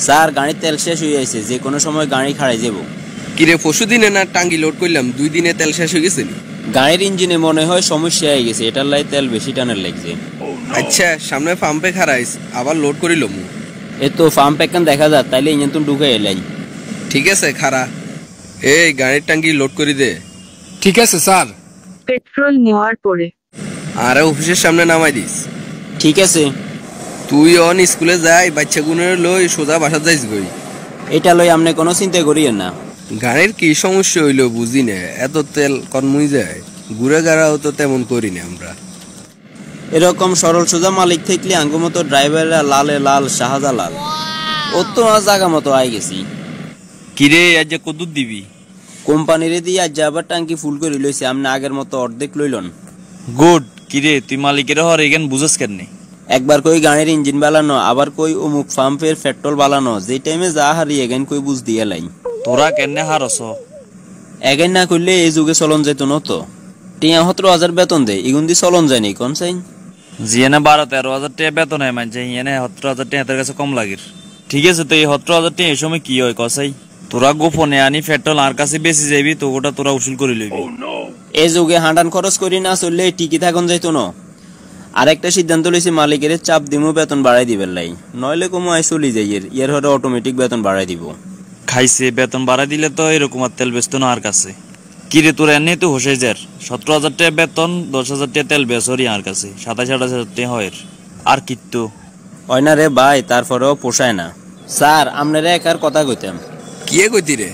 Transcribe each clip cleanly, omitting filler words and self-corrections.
Sir গাড়ির তেল শেষ হয়ে যাইছে, যে কোনো সময় গাড়ি খাড়াই যাব। কিরে পরশু দিনে না টাঙ্গি লোড করলাম, 2 দিনে তেল শেষ হয়ে গেছে। গাড়ির ইঞ্জিনে মনে হয় সমস্যা হয়ে গেছে, এটার লাই তেল বেশি টানের লাগছে। আচ্ছা সামনে পাম্পে খারাইস, আবার লোড করিলাম। এ তো ফার্ম প্যাকান দেখা যায়, তাইলে ইঞ্জিন তুমি ঢুকে এলাই। ঠিক আছে খারা, এই গাড়ির টাঙ্গি লোড করে দে। ঠিক আছে স্যার। পেট্রোল নেওয়ার পরে আর অফিসের সামনে নামাই দিস। ঠিক আছে। তুই অন স্কুলে যাই, বাচ্চা গুনের লই সোজা বাসা যাইস গই। এটা লই আপনি কোনো চিন্তা করিয়েন না। গাড়ির কি সমস্যা হইলো বুঝি না, এত তেল কনমুই যায়। ঘুরে গাড়াও তো তেমন করি না আমরা। এরকম সরল সোজা মালিক থাকলে আঙ্গু মতো ড্রাইভাররা লালে লাল শাহজালাল। ও তো জায়গা মতো আই গেছি। কিরে আজ কত দিবি? কোম্পানিরে দিয়ে আজ আবার টাঙ্কি ফুল করে লইছে, আপনি আগের মতো অর্ধেক লইলন। গুড। কিরে তুই মালিকের হর এখান বুঝস কেন? একবার কই গাড়ির ইঞ্জিন বালানো, আবার কই অমুক পাম্পের পেট্রোল বালানো, যে টাইমে যা হারি এগেন কই বুঝ দিয়ে লাই। তোরা কেনে হারস? এগেন না করলে এই যুগে চলন যেত না তো। ৭৩,০০০ বেতন দেয়, ইগুন দি চলন যায়নি কোন চাই। জিয়ানে ১২-১৩,০০০ টাকা বেতন হয় মানছে, ইয়েনে ৭০,০০০ টাকা তোর কাছে কম লাগের। ঠিক আছে, তো এই ৭০,০০০ টাকা এই সময় কি হয় কসাই? তোরা গোপনে আনি পেট্রোল আর কাছে বেশি যাবি, তো ওটা তোরা উসুল করে লইবি। এই যুগে হাঁটান খরচ করি না চললে টিকি থাকুন যাইতো না। আরেকটা সিদ্ধান্ত লইছে, মালিকের চাপ দিমু বেতন বাড়াই দিবেন লাই, নইলে কমু আই চলি যাই। এর হরে অটোমেটিক বেতন বাড়াই দিব। খাইছে বেতন বাড়াই দিলে তো এরকম আর তেল বেচতো না আর কাছে। কিরে তোর এনে তো হোসে যার ১৭,০০০ টাকা বেতন, ১০,০০০ টাকা তেল বেচরি আর কাছে ২৭,০০০ টাকা হয়। আর কিত্তু হয় না রে ভাই, তারপরেও পোষায় না। স্যার আপনারা একার কথা কইতাম। কি কইতি রে?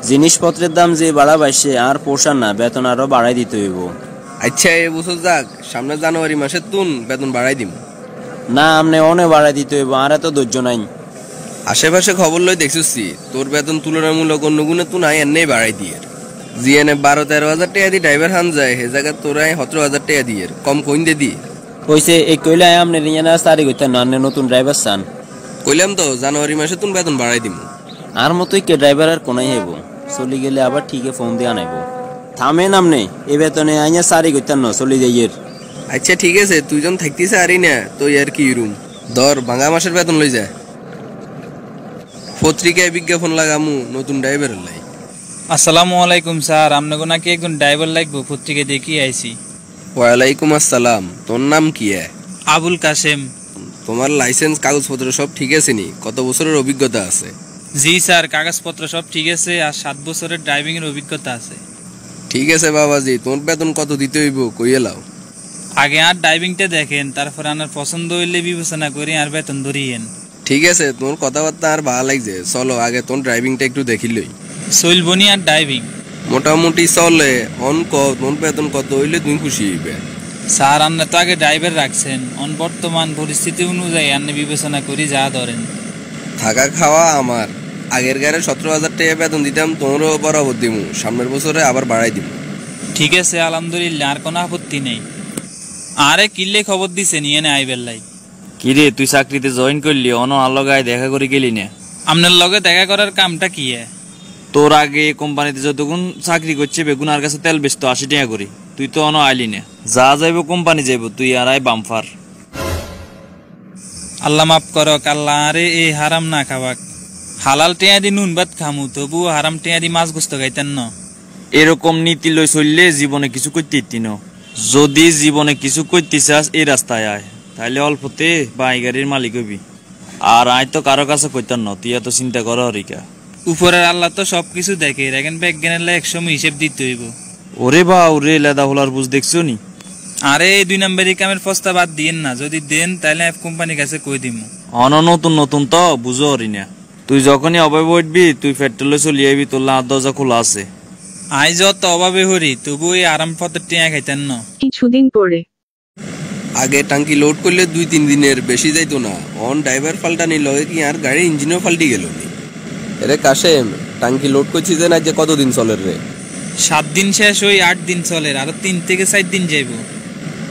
জিনিসপত্রের দাম যে বাড়া বাইছে আর পোষান না, বেতন আরো বাড়াই দিতে হইব। আচ্ছা এই বছর যাক, সামনে জানুয়ারি মাসে তুন বেতন বাড়াই দিম। না আপনি অনে বাড়াই দিতে হইব, আর এত ধৈর্য নাই। আশেপাশে খবর লই দেখছি তোর বেতন তুলনামূলক অন্য গুণে তুই নাই এনে বাড়াই দিয়ে। জিএনে ১২-১৩,০০০ টাকা দি ড্রাইভার হান যায়, হে জায়গা তোরাই ১৭,০০০ টাকা দিয়ে কম কইন দে দি। কইছে এই কইলে আপনি নিয়ে না সারি কইতেন না, আপনি নতুন ড্রাইভার চান। কইলাম তো জানুয়ারি মাসে তুন বেতন বাড়াই দিম। আর মতোই কে ড্রাইভার আর কোনাই হইব, চলি গেলে আবার ঠিকই ফোন দিয়ে আনাইব। থামেন আপনি, এই বেতনে আইয়া সারি কইতেন না, চলি যাইয়ের। আচ্ছা ঠিক আছে, তুই যখন থাকতিস আরই না তো আর কি রুম ধর ভাঙা মাসের বেতন লই যা। পত্রিকায় বিজ্ঞাপন লাগামু নতুন ড্রাইভারের লাই। আসসালামু আলাইকুম স্যার, আপনাকে নাকি একজন ড্রাইভার লাগবে, পত্রিকায় দেখি আইছি। ওয়ালাইকুম আসসালাম, তোর নাম কি? আবুল কাসেম। তোমার লাইসেন্স কাগজপত্র সব ঠিক আছে নি? কত বছরের অভিজ্ঞতা আছে? জি স্যার, কাগজপত্র সব ঠিক আছে, আর ৭ বছরের ড্রাইভিং এর অভিজ্ঞতা আছে। ঠিক আছে বাবাজি, তোমার বেতন কত দিতে হইব কইয়ে লাও। আগে আর ড্রাইভিংটা দেখেন, তারপর আপনার পছন্দ হইলে বিবেচনা করি আর বেতন ধরিয়েন। ঠিক আছে, তোমার কথাবার্তা আর ভালো লাগছে, চলো আগে তোর ড্রাইভিংটা একটু দেখিলই। চলবনি আর ড্রাইভিং? মোটামুটি চলে। অন তোর বেতন কত হইলে তুমি খুশি হইবে? স্যার আপনি তো আগে ড্রাইভার রাখছেন, অন বর্তমান পরিস্থিতি অনুযায়ী আপনি বিবেচনা করি যা ধরেন। থাকা খাওয়া আমার। আগের গাড়ি ১৭,০০০ টাকা বেতন দিতাম, তোমরও বরাবর দিমু, সামনের বছরে আবার বাড়াই দিব। ঠিক আছে আলহামদুলিল্লাহ, আর কোনো আপত্তি নেই। আরে কিল্লে খবর দিছে নিয়ে নে আইবেল্লাই। কিরে তুই চাকরিতে জয়েন করলি, অন আলোগায় দেখা করে গেলি না? আপনার লগে দেখা করার কামটা কি? তোর আগে কোম্পানিতে যতক্ষণ চাকরি করছে বেগুন আর কাছে তেল বেচতো ৮০ টাকা করি, তুই তো অন আইলি না। যা যাইব কোম্পানি যাইব, তুই আর আই বামফার। আল্লাহ মাফ করক আল্লাহ, আরে এই হারাম না খাবাক। হালাল টেয়া দি নুন ভাত খামু, তবু হারাম টেয়া দি মাছ গোস্ত খাইতেন না। এরকম নীতি লই চললে জীবনে কিছু করতে ইতি ন। যদি জীবনে কিছু করতে চাস এই রাস্তায় আয়, তাহলে অল্পতে বাই গাড়ির মালিক হবি। আর আয় তো কারো কাছে কইতাম না, তুই এত চিন্তা কর হরিকা। উপরের আল্লাহ তো সবকিছু দেখে, এখন বিজ্ঞানের একসময় হিসেব দিতে হইব। ওরে বা ওরে লেদা হলার বুঝ দেখছো নি? আরে এই ২ নম্বরই কামের প্রস্তাব বাদ দিয়েন না, যদি দেন তাহলে কোম্পানির কাছে কই দিমু। অন নতুন নতুন তো বুঝো হরি না। তুই যখনই অভাবে উঠবি তুই পেট্রোলে চলে আইবি, তোর লাভ দরজা খোলা আছে। আই যত অভাবে হরি, তবু এই আরাম পথের টিয়া খাইতেন না। কিছুদিন পরে আগে টাঙ্কি লোড করলে ২-৩ দিনের বেশি যাইতো না, অন ড্রাইভার পাল্টানি লগে কি আর গাড়ির ইঞ্জিনও পাল্টি গেল। এরে কাশেম, টাঙ্কি লোড করছি যে না, যে কতদিন চলে রে? ৭ দিন শেষ হই ৮ দিন চলে, আরো ৩ থেকে ৪ দিন যাইব।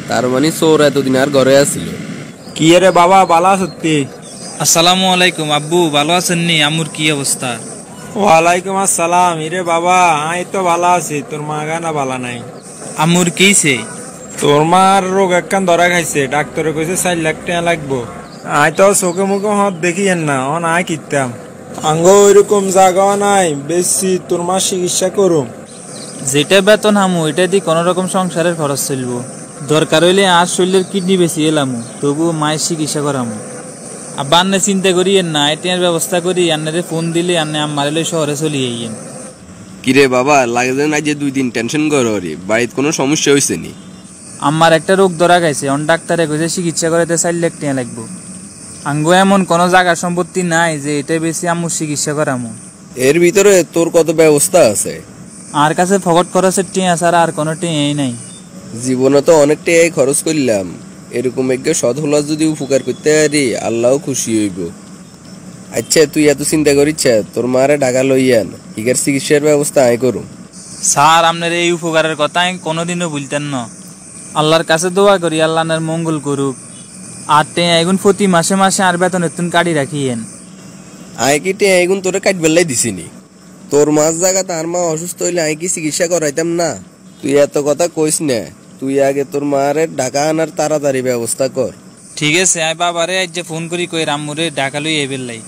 তার মানে চোর এতদিন আর ঘরে আসছিল। কি রে বাবা, বালা সত্যি? আসসালামু আলাইকুম আব্বু, ভালো আছেন নি? আমুর কি অবস্থা? ওয়ালাইকুম আসসালাম। ইরে বাবা আই তো ভালো আছি, তোর মা গানা ভালো নাই। আমুর কিছে? তোর মার রোগ একখান ধরা খাইছে, ডাক্তারে কইছে ৪ লাখ টাকা লাগবো। আয় তো চোখে মুখে হত দেখিয়েন না অন আয় কিতাম আঙ্গ ওইরকম জায়গা নাই বেশি তোর মা চিকিৎসা করুম। যেটা বেতন হামু এটা দিয়ে কোনো রকম সংসারের খরচ চলবো। দরকার হইলে আর শরীরের কিডনি বেশি এলামু, তবু মায়ের চিকিৎসা করামু। আর বান্নে চিন্তা করিয়েন না, এটির ব্যবস্থা করি, আন্নারে ফোন দিলে আন্নে আমার লই শহরে চলে যাইয়েন। কিরে বাবা, লাগে যে না যে 2 দিন টেনশন করো রে, বাড়িতে কোনো সমস্যা হয়েছে নি? আমার একটা রোগ ধরা গেছে, অন ডাক্তারে কইছে চিকিৎসা করাতে 4 লাখ টাকা লাগবো। আঙ্গো এমন কোনো জায়গা সম্পত্তি নাই যে এটা বেশি আম্মুর চিকিৎসা করামু। এর ভিতরে তোর কত ব্যবস্থা আছে? আর কাছে ফকট খরচের টিয়া ছাড়া আর কোনো টিয়াই নাই। জীবনে তো অনেক টাকাই খরচ করলাম, এরকম এক সৎ হলা যদি উপকার করতে পারি আল্লাহও খুশি হইব। আচ্ছা তুই এত চিন্তা করিস, তোর মারে ঢাকা লইয়ান, ইগার চিকিৎসার ব্যবস্থা আয় করুম। স্যার আপনার এই উপকারের কথা আমি কোনোদিনও ভুলতেন না। আল্লাহর কাছে দোয়া করি আল্লাহ আপনার মঙ্গল করুক। আর টিয়া এগুন প্রতি মাসে মাসে আর বেতন এতুন কাটি রাখিয়েন। আয় কি টিয়া এগুন তোরে কাট বেলাই দিছিনি? তোর মাছ জায়গা তার মা অসুস্থ হইলে আয় কি চিকিৎসা করাইতাম না? তুই এত কথা কইস না, তুই আগে তোর মারে ঢাকা আনার তাড়াতাড়ি ব্যবস্থা কর। ঠিক আছে, আয় বাবারে আজ যে ফোন করি কই রাম্মুরে ঢাকা লই এবেল লাই।